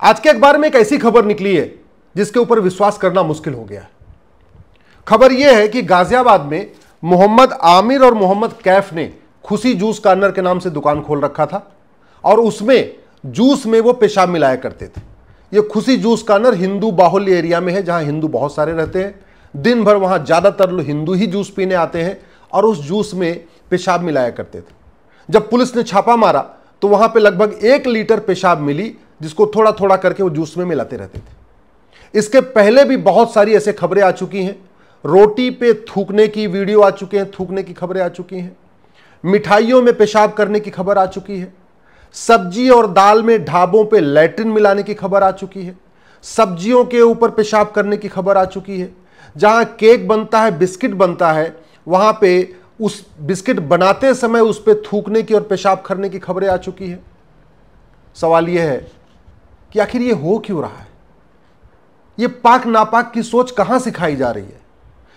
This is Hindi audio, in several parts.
आज के अखबार में एक ऐसी खबर निकली है जिसके ऊपर विश्वास करना मुश्किल हो गया है। खबर यह है कि गाजियाबाद में मोहम्मद आमिर और मोहम्मद कैफ ने खुशी जूस कॉर्नर के नाम से दुकान खोल रखा था और उसमें जूस में वो पेशाब मिलाया करते थे। ये खुशी जूस कॉर्नर हिंदू बाहुल्य एरिया में है, जहां हिंदू बहुत सारे रहते हैं। दिन भर वहां ज्यादातर लोग हिंदू ही जूस पीने आते हैं और उस जूस में पेशाब मिलाया करते थे। जब पुलिस ने छापा मारा तो वहां पे लगभग 1 लीटर पेशाब मिली, जिसको थोड़ा थोड़ा करके वो जूस में मिलाते रहते थे। इसके पहले भी बहुत सारी ऐसे खबरें आ चुकी हैं। रोटी पे थूकने की वीडियो आ चुके हैं, थूकने की खबरें आ चुकी हैं। मिठाइयों में पेशाब करने की खबर आ चुकी है। सब्जी और दाल में ढाबों पे लैट्रिन मिलाने की खबर आ चुकी है। सब्जियों के ऊपर पेशाब करने की खबर आ चुकी है। जहां केक बनता है, बिस्किट बनता है, वहां पे उस बिस्किट बनाते समय उस पर थूकने की और पेशाब करने की खबरें आ चुकी है। सवाल यह है कि आखिर ये हो क्यों रहा है? ये पाक नापाक की सोच कहां सिखाई जा रही है?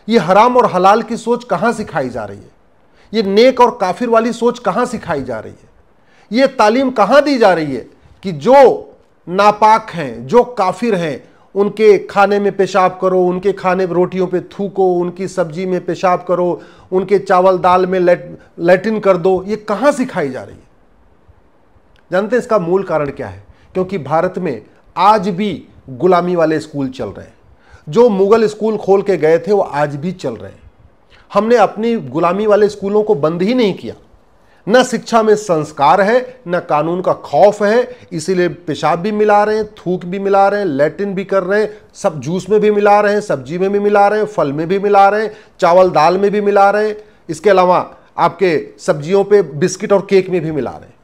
ये हराम और हलाल की सोच कहां सिखाई जा रही है? ये नेक और काफिर वाली सोच कहां सिखाई जा रही है? ये तालीम कहां दी जा रही है कि जो नापाक हैं, जो काफिर हैं, उनके खाने में पेशाब करो, उनके खाने रोटियों पे थूको, उनकी सब्जी में पेशाब करो, उनके चावल दाल में लैट्रिन कर दो? ये कहां सिखाई जा रही है? जानते हैं इसका मूल कारण क्या है? क्योंकि भारत में आज भी गुलामी वाले स्कूल चल रहे हैं। जो मुगल स्कूल खोल के गए थे वो आज भी चल रहे हैं। हमने अपनी गुलामी वाले स्कूलों को बंद ही नहीं किया। न शिक्षा में संस्कार है, न कानून का खौफ है, इसीलिए पेशाब भी मिला रहे हैं, थूक भी मिला रहे हैं, लैट्रिन भी कर रहे हैं, सब जूस में भी मिला रहे हैं, सब्जी में भी मिला रहे हैं, फल में भी मिला रहे हैं, चावल दाल में भी मिला रहे हैं, इसके अलावा आपके सब्जियों पे बिस्किट और केक में भी मिला रहे हैं।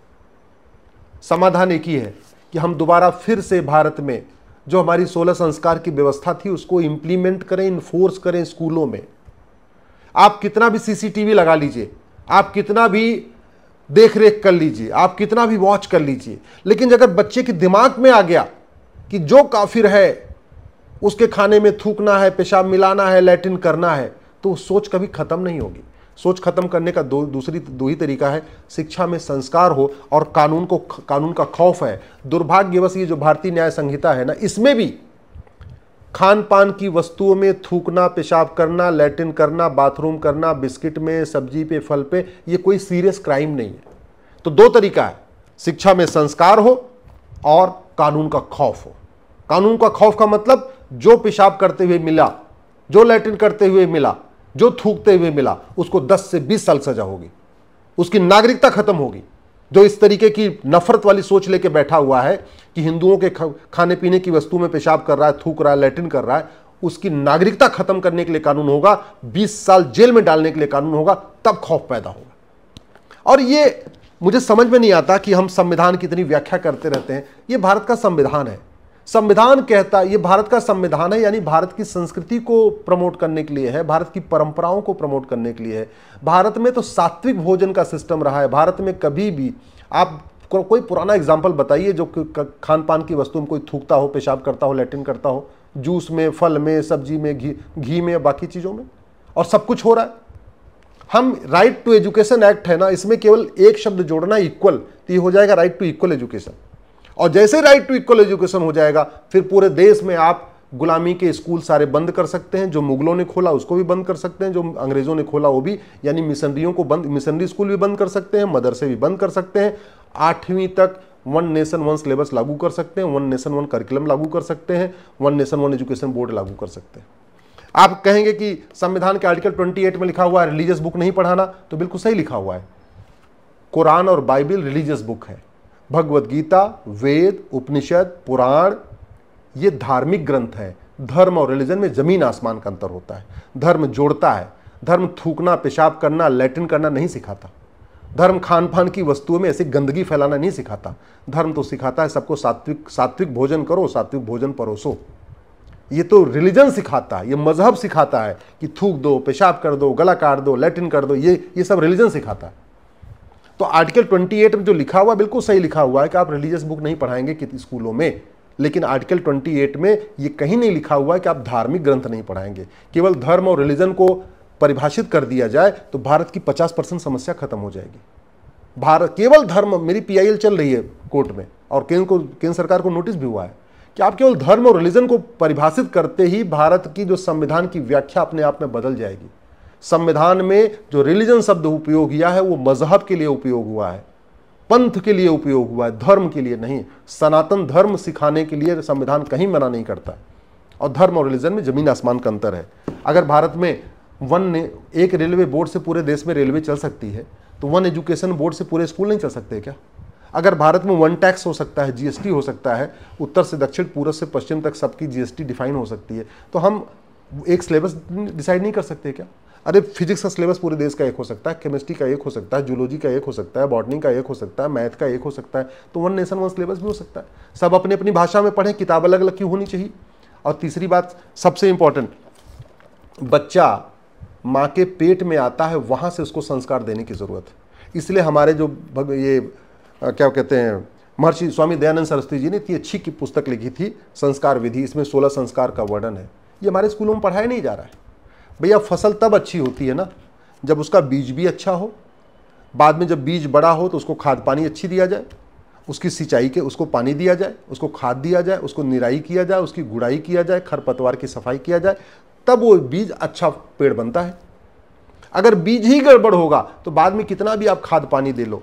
समाधान एक ही है कि हम दोबारा फिर से भारत में जो हमारी 16 संस्कार की व्यवस्था थी उसको इंप्लीमेंट करें, इन्फोर्स करें स्कूलों में। आप कितना भी सीसीटीवी लगा लीजिए, आप कितना भी देख रेख कर लीजिए, आप कितना भी वॉच कर लीजिए, लेकिन अगर बच्चे के दिमाग में आ गया कि जो काफिर है उसके खाने में थूकना है, पेशाब मिलाना है, लैट्रिन करना है, तो सोच कभी खत्म नहीं होगी। सोच खत्म करने का दो ही तरीका है, शिक्षा में संस्कार हो और कानून का खौफ है। दुर्भाग्यवश ये जो भारतीय न्याय संहिता है ना, इसमें भी खान पान की वस्तुओं में थूकना, पेशाब करना, लैट्रिन करना, बाथरूम करना, बिस्किट में, सब्जी पे, फल पे, ये कोई सीरियस क्राइम नहीं है। तो 2 तरीका है, शिक्षा में संस्कार हो और कानून का खौफ हो। कानून का खौफ का मतलब जो पेशाब करते हुए मिला, जो लैट्रिन करते हुए मिला, जो थूकते हुए मिला, उसको 10 से 20 साल सजा होगी, उसकी नागरिकता खत्म होगी। जो इस तरीके की नफरत वाली सोच लेके बैठा हुआ है कि हिंदुओं के खाने पीने की वस्तु में पेशाब कर रहा है, थूक रहा है, लैट्रिन कर रहा है, उसकी नागरिकता खत्म करने के लिए कानून होगा, 20 साल जेल में डालने के लिए कानून होगा, तब खौफ पैदा होगा। और ये मुझे समझ में नहीं आता कि हम संविधान की इतनी व्याख्या करते रहते हैं। ये भारत का संविधान है, संविधान कहता है, ये भारत का संविधान है, यानी भारत की संस्कृति को प्रमोट करने के लिए है, भारत की परंपराओं को प्रमोट करने के लिए है। भारत में तो सात्विक भोजन का सिस्टम रहा है। भारत में कभी भी आप कोई पुराना एग्जाम्पल बताइए जो खान पान की वस्तु में कोई थूकता हो, पेशाब करता हो, लैट्रिन करता हो, जूस में, फल में, सब्जी में, घी में, बाकी चीज़ों में, और सब कुछ हो रहा है। हम राइट टू एजुकेशन एक्ट है ना, इसमें केवल एक शब्द जोड़ना, इक्वल, तो ये हो जाएगा राइट टू इक्वल एजुकेशन। और जैसे राइट टू इक्वल एजुकेशन हो जाएगा, फिर पूरे देश में आप गुलामी के स्कूल सारे बंद कर सकते हैं। जो मुगलों ने खोला उसको भी बंद कर सकते हैं, जो अंग्रेजों ने खोला वो भी, यानी मिशनरियों को मिशनरी स्कूल भी बंद कर सकते हैं, मदरसे भी बंद कर सकते हैं। 8वीं तक 1 नेशन 1 सिलेबस लागू कर सकते हैं, 1 नेशन 1 करिकुलम लागू कर सकते हैं, 1 नेशन 1 एजुकेशन बोर्ड लागू कर सकते हैं। आप कहेंगे कि संविधान के आर्टिकल 28 में लिखा हुआ है रिलीजियस बुक नहीं पढ़ाना, तो बिल्कुल सही लिखा हुआ है। कुरान और बाइबल रिलीजियस बुक है। भगवत गीता, वेद, उपनिषद, पुराण, ये धार्मिक ग्रंथ है। धर्म और रिलीजन में जमीन आसमान का अंतर होता है। धर्म जोड़ता है। धर्म थूकना, पेशाब करना, लैट्रिन करना नहीं सिखाता। धर्म खान पान की वस्तुओं में ऐसी गंदगी फैलाना नहीं सिखाता। धर्म तो सिखाता है सबको सात्विक भोजन करो, सात्विक भोजन परोसो। ये तो रिलीजन सिखाता है, ये मजहब सिखाता है कि थूक दो, पेशाब कर दो, गला काट दो, लैट्रिन कर दो, ये सब रिलीजन सिखाता है। तो आर्टिकल 28 में जो लिखा हुआ बिल्कुल सही लिखा हुआ है कि आप रिलीजियस बुक नहीं पढ़ाएंगे किसी स्कूलों में, लेकिन आर्टिकल 28 में ये कहीं नहीं लिखा हुआ है कि आप धार्मिक ग्रंथ नहीं पढ़ाएंगे। केवल धर्म और रिलीजन को परिभाषित कर दिया जाए तो भारत की 50% समस्या खत्म हो जाएगी। भारत केवल धर्म, मेरी PIL चल रही है कोर्ट में और केंद्र सरकार को नोटिस भी हुआ है कि आप केवल धर्म और रिलीजन को परिभाषित करते ही भारत की जो संविधान की व्याख्या अपने आप में बदल जाएगी। संविधान में जो रिलीजन शब्द उपयोग किया है वो मजहब के लिए उपयोग हुआ है, पंथ के लिए उपयोग हुआ है, धर्म के लिए नहीं। सनातन धर्म सिखाने के लिए संविधान कहीं मना नहीं करता। और धर्म और रिलीजन में जमीन आसमान का अंतर है। अगर भारत में एक रेलवे बोर्ड से पूरे देश में रेलवे चल सकती है, तो वन एजुकेशन बोर्ड से पूरे स्कूल नहीं चल सकते क्या? अगर भारत में वन टैक्स हो सकता है, जीएसटी हो सकता है, उत्तर से दक्षिण, पूर्व से पश्चिम तक सबकी जीएसटी डिफाइन हो सकती है, तो हम एक सिलेबस डिसाइड नहीं कर सकते क्या? अरे फिजिक्स का सिलेबस पूरे देश का एक हो सकता है, केमिस्ट्री का एक हो सकता है, जूलॉजी का एक हो सकता है, बॉटनी का एक हो सकता है, मैथ का एक हो सकता है, तो वन नेशन वन सिलेबस भी हो सकता है। सब अपनी अपनी भाषा में पढ़ें, किताब अलग अलग क्यों होनी चाहिए? और तीसरी बात सबसे इंपॉर्टेंट, बच्चा माँ के पेट में आता है, वहाँ से उसको संस्कार देने की ज़रूरत है। इसलिए हमारे जो क्या कहते हैं, महर्षि स्वामी दयानंद सरस्वती जी ने इतनी अच्छी की पुस्तक लिखी थी, संस्कार विधि। इसमें 16 संस्कार का वर्णन है। ये हमारे स्कूलों में पढ़ाया नहीं जा रहा है। भैया फसल तब अच्छी होती है ना जब उसका बीज भी अच्छा हो, बाद में जब बीज बड़ा हो तो उसको खाद पानी अच्छी दिया जाए, उसकी सिंचाई के उसको पानी दिया जाए, उसको खाद दिया जाए, उसको निराई किया जाए, उसकी गुड़ाई किया जाए, खरपतवार की सफाई किया जाए, तब वो बीज अच्छा पेड़ बनता है। अगर बीज ही गड़बड़ होगा तो बाद में कितना भी आप खाद पानी दे लो,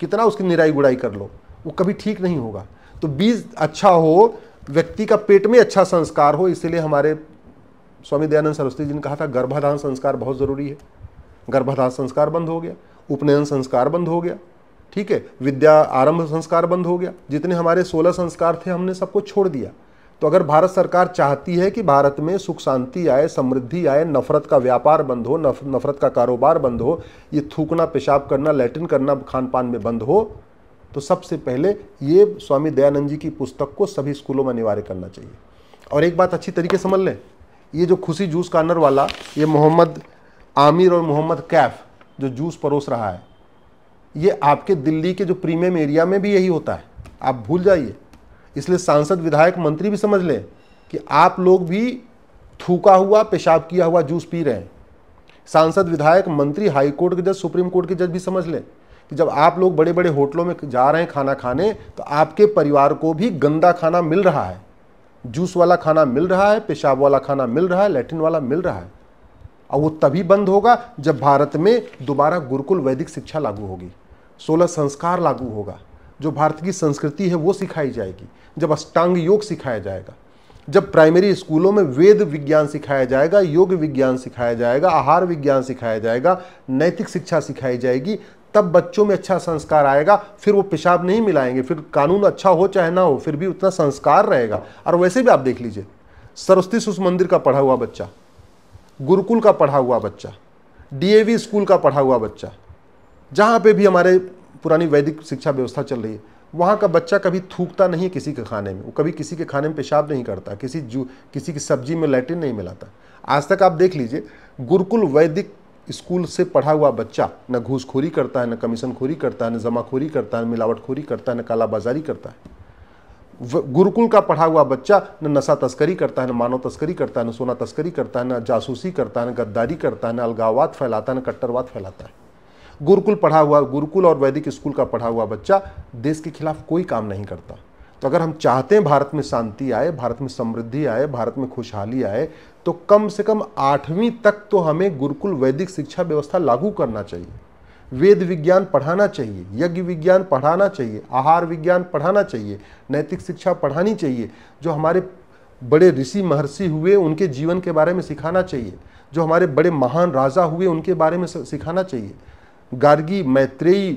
कितना उसकी निराई गुड़ाई कर लो, वो कभी ठीक नहीं होगा। तो बीज अच्छा हो, व्यक्ति का पेट में अच्छा संस्कार हो। इसलिए हमारे स्वामी दयानंद सरस्वती जी ने कहा था गर्भाधान संस्कार बहुत ज़रूरी है। गर्भाधान संस्कार बंद हो गया, उपनयन संस्कार बंद हो गया, ठीक है, विद्या आरंभ संस्कार बंद हो गया। जितने हमारे 16 संस्कार थे हमने सबको छोड़ दिया। तो अगर भारत सरकार चाहती है कि भारत में सुख शांति आए, समृद्धि आए, नफरत का व्यापार बंद हो, नफरत का कारोबार बंद हो, ये थूकना, पेशाब करना, लैट्रिन करना खान पान में बंद हो, तो सबसे पहले ये स्वामी दयानंद जी की पुस्तक को सभी स्कूलों में अनिवार्य करना चाहिए। और एक बात अच्छी तरीके से समझ लें, ये जो खुशी जूस कॉर्नर वाला, ये मोहम्मद आमिर और मोहम्मद कैफ जो जूस परोस रहा है, ये आपके दिल्ली के जो प्रीमियम एरिया में भी यही होता है, आप भूल जाइए। इसलिए सांसद, विधायक, मंत्री भी समझ लें कि आप लोग भी थूका हुआ, पेशाब किया हुआ जूस पी रहे हैं। सांसद, विधायक, मंत्री, हाई कोर्ट के जज, सुप्रीम कोर्ट के जज भी समझ लें कि जब आप लोग बड़े बड़े होटलों में जा रहे हैं खाना खाने, तो आपके परिवार को भी गंदा खाना मिल रहा है, जूस वाला खाना मिल रहा है, पेशाब वाला खाना मिल रहा है, लैट्रिन वाला मिल रहा है। और वो तभी बंद होगा जब भारत में दोबारा गुरुकुल वैदिक शिक्षा लागू होगी, 16 संस्कार लागू होगा, जो भारत की संस्कृति है वो सिखाई जाएगी, जब अष्टांग योग सिखाया जाएगा, जब प्राइमरी स्कूलों में वेद विज्ञान सिखाया जाएगा, योग विज्ञान सिखाया जाएगा, आहार विज्ञान सिखाया जाएगा, नैतिक शिक्षा सिखाई जाएगी, तब बच्चों में अच्छा संस्कार आएगा। फिर वो पेशाब नहीं मिलाएंगे, फिर कानून अच्छा हो चाहे ना हो, फिर भी उतना संस्कार रहेगा। और वैसे भी आप देख लीजिए, सरस्वती शिशु मंदिर का पढ़ा हुआ बच्चा, गुरुकुल का पढ़ा हुआ बच्चा, डीएवी स्कूल का पढ़ा हुआ बच्चा, जहाँ पे भी हमारे पुरानी वैदिक शिक्षा व्यवस्था चल रही है, वहाँ का बच्चा कभी थूकता नहीं किसी के खाने में, वो कभी किसी के खाने में पेशाब नहीं करता, किसी की सब्जी में लैट्रिन नहीं मिलाता। आज तक आप देख लीजिए, गुरुकुल वैदिक स्कूल से पढ़ा हुआ बच्चा न घूसखोरी करता है, न कमीशनखोरी करता है, न जमाखोरी करता है, न मिलावटखोरी करता है, न कालाबाजारी करता है। गुरुकुल का पढ़ा हुआ बच्चा न नशा तस्करी करता है, न मानव तस्करी करता है, न सोना तस्करी करता है, न जासूसी करता है, न गद्दारी करता है, न अलगाववाद फैलाता है, न कट्टरवाद फैलाता है। गुरुकुल और वैदिक स्कूल का पढ़ा हुआ बच्चा देश के खिलाफ कोई काम नहीं करता। तो अगर हम चाहते हैं भारत में शांति आए, भारत में समृद्धि आए, भारत में खुशहाली आए, तो कम से कम 8वीं तक तो हमें गुरुकुल वैदिक शिक्षा व्यवस्था लागू करना चाहिए। वेद विज्ञान पढ़ाना चाहिए, यज्ञ विज्ञान पढ़ाना चाहिए, आहार विज्ञान पढ़ाना चाहिए, नैतिक शिक्षा पढ़ानी चाहिए। जो हमारे बड़े ऋषि महर्षि हुए उनके जीवन के बारे में सिखाना चाहिए, जो हमारे बड़े महान राजा हुए उनके बारे में सिखाना चाहिए। गार्गी, मैत्रेयी,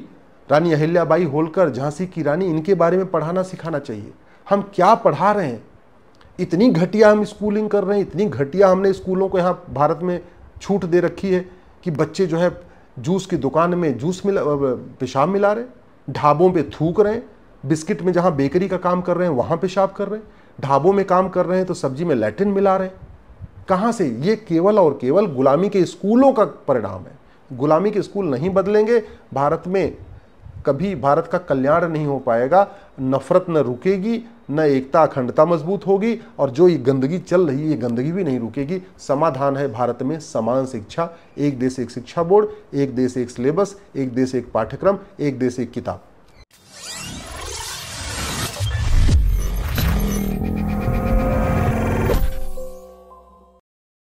रानी अहिल्याबाई होलकर, झांसी की रानी, इनके बारे में पढ़ाना सिखाना चाहिए। हम क्या पढ़ा रहे हैं? इतनी घटिया हम स्कूलिंग कर रहे हैं, इतनी घटिया हमने स्कूलों को यहाँ भारत में छूट दे रखी है कि बच्चे जो है जूस की दुकान में पेशाब मिला रहे, ढाबों पे थूक रहे हैं, बिस्किट में जहाँ बेकरी का काम कर रहे हैं वहाँ पेशाब कर रहे हैं, ढाबों में काम कर रहे हैं तो सब्जी में लैट्रिन मिला रहे हैं। कहाँ से? ये केवल और केवल गुलामी के स्कूलों का परिणाम है। गुलामी के स्कूल नहीं बदलेंगे, भारत में कभी भारत का कल्याण नहीं हो पाएगा। नफरत न रुकेगी, न एकता अखंडता मजबूत होगी, और जो ये गंदगी चल रही है ये गंदगी भी नहीं रुकेगी। समाधान है भारत में समान शिक्षा, एक देश एक शिक्षा बोर्ड, एक देश एक सिलेबस, एक देश एक पाठ्यक्रम, एक देश एक किताब।